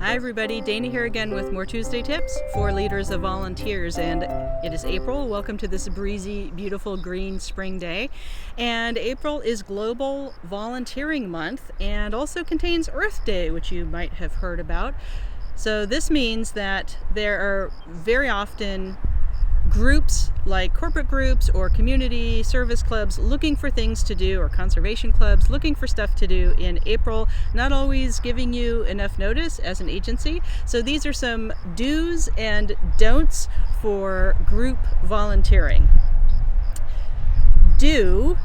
Hi everybody, Dana here again with more Tuesday tips for leaders of volunteers, and it is April. Welcome to this breezy, beautiful green spring day. And April is Global Volunteering Month and also contains Earth Day, which you might have heard about. So this means that there are very often groups like corporate groups or community service clubs looking for things to do, or conservation clubs looking for stuff to do in April, not always giving you enough notice as an agency. So these are some do's and don'ts for group volunteering. Do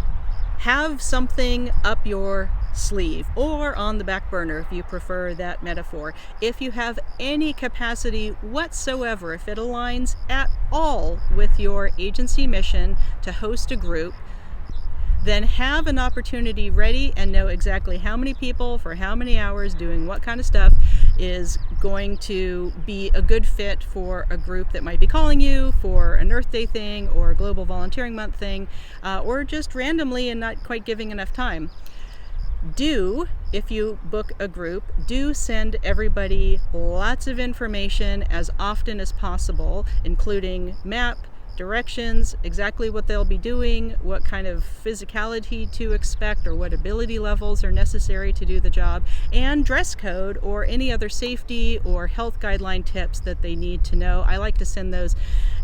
have something up your sleeve or on the back burner if you prefer that metaphor. If you have any capacity whatsoever, if it aligns at all with your agency mission to host a group, then have an opportunity ready and know exactly how many people for how many hours doing what kind of stuff is going to be a good fit for a group that might be calling you for an Earth Day thing or a Global Volunteering Month thing, or just randomly and not quite giving enough time. If you book a group, do send everybody lots of information as often as possible, including map, directions, exactly what they'll be doing, what kind of physicality to expect, or what ability levels are necessary to do the job, and dress code or any other safety or health guideline tips that they need to know. I like to send those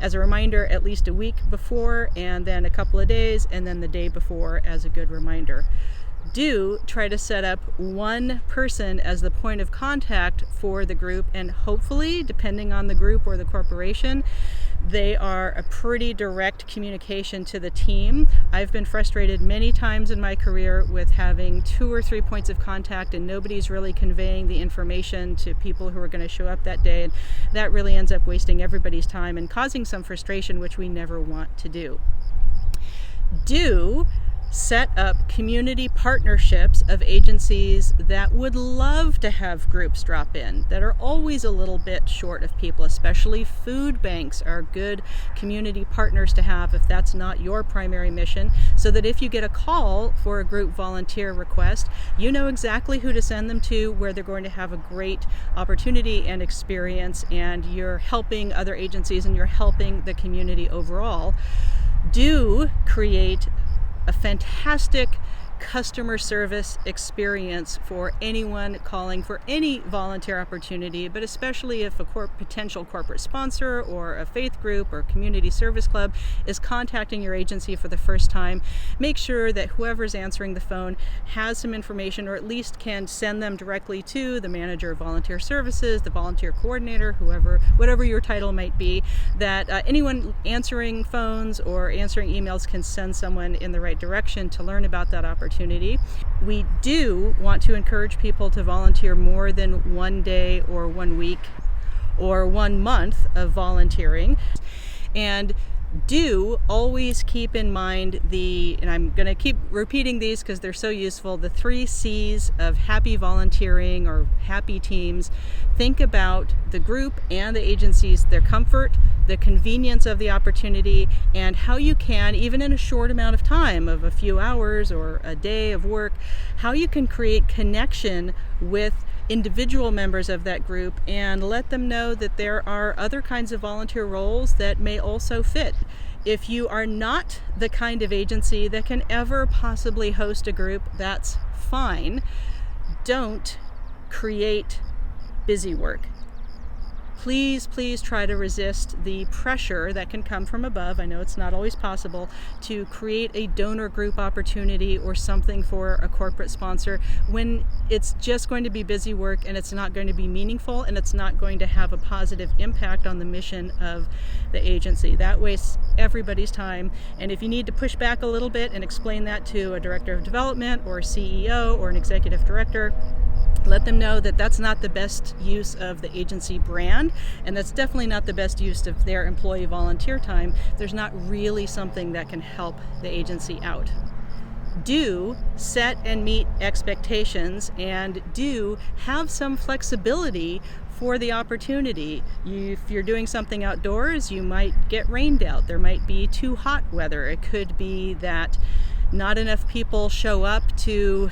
as a reminder at least a week before, and then a couple of days, and then the day before as a good reminder. Do try to set up one person as the point of contact for the group, and hopefully, depending on the group or the corporation, they are a pretty direct communication to the team. I've been frustrated many times in my career with having 2 or 3 points of contact and nobody's really conveying the information to people who are going to show up that day, and that really ends up wasting everybody's time and causing some frustration, which we never want to do. Do set up community partnerships of agencies that would love to have groups drop in, that are always a little bit short of people. Especially food banks are good community partners to have if that's not your primary mission, so that if you get a call for a group volunteer request, you know exactly who to send them to, where they're going to have a great opportunity and experience, and you're helping other agencies and you're helping the community overall. Do create a fantastic customer service experience for anyone calling for any volunteer opportunity, but especially if a potential corporate sponsor or a faith group or community service club is contacting your agency for the first time. Make sure that whoever's answering the phone has some information, or at least can send them directly to the manager of volunteer services, the volunteer coordinator, whatever your title might be, that anyone answering phones or answering emails can send someone in the right direction to learn about that opportunity. We do want to encourage people to volunteer more than 1 day or 1 week or 1 month of volunteering. And do always keep in mind and I'm going to keep repeating these because they're so useful, the 3 C's of happy volunteering or happy teams. Think about the group and the agencies, their comfort, the convenience of the opportunity, and how you can, even in a short amount of time of a few hours or a day of work, how you can create connection with individual members of that group and let them know that there are other kinds of volunteer roles that may also fit. If you are not the kind of agency that can ever possibly host a group, that's fine. Don't create busy work. Please try to resist the pressure that can come from above. I know it's not always possible to create a donor group opportunity or something for a corporate sponsor when it's just going to be busy work and it's not going to be meaningful and it's not going to have a positive impact on the mission of the agency. That wastes everybody's time. And if you need to push back a little bit and explain that to a director of development or a CEO or an executive director, let them know that that's not the best use of the agency brand, and that's definitely not the best use of their employee volunteer time. There's not really something that can help the agency out. Do set and meet expectations, and do have some flexibility for the opportunity. If you're doing something outdoors, you might get rained out. There might be too hot weather. It could be that not enough people show up to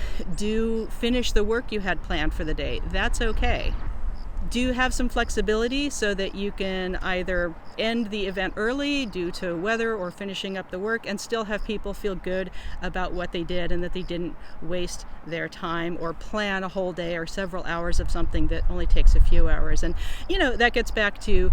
finish the work you had planned for the day. That's okay. do have some flexibility so that you can either end the event early due to weather or finishing up the work and still have people feel good about what they did and that they didn't waste their time or plan a whole day or several hours of something that only takes a few hours. And that gets back to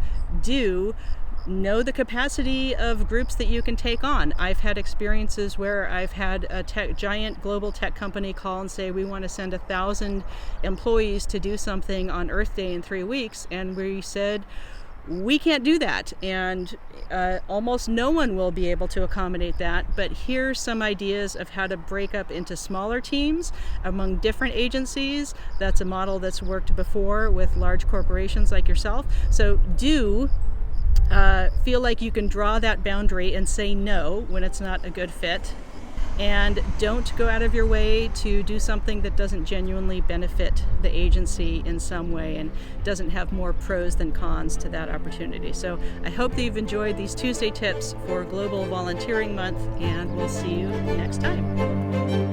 know the capacity of groups that you can take on. I've had experiences where I've had a giant global tech company call and say, we want to send 1,000 employees to do something on Earth Day in 3 weeks. And we said, we can't do that. And almost no one will be able to accommodate that. But here's some ideas of how to break up into smaller teams among different agencies. That's a model that's worked before with large corporations like yourself. So feel like you can draw that boundary and say no when it's not a good fit. And don't go out of your way to do something that doesn't genuinely benefit the agency in some way and doesn't have more pros than cons to that opportunity. So I hope that you've enjoyed these Tuesday tips for Global Volunteering Month, and we'll see you next time.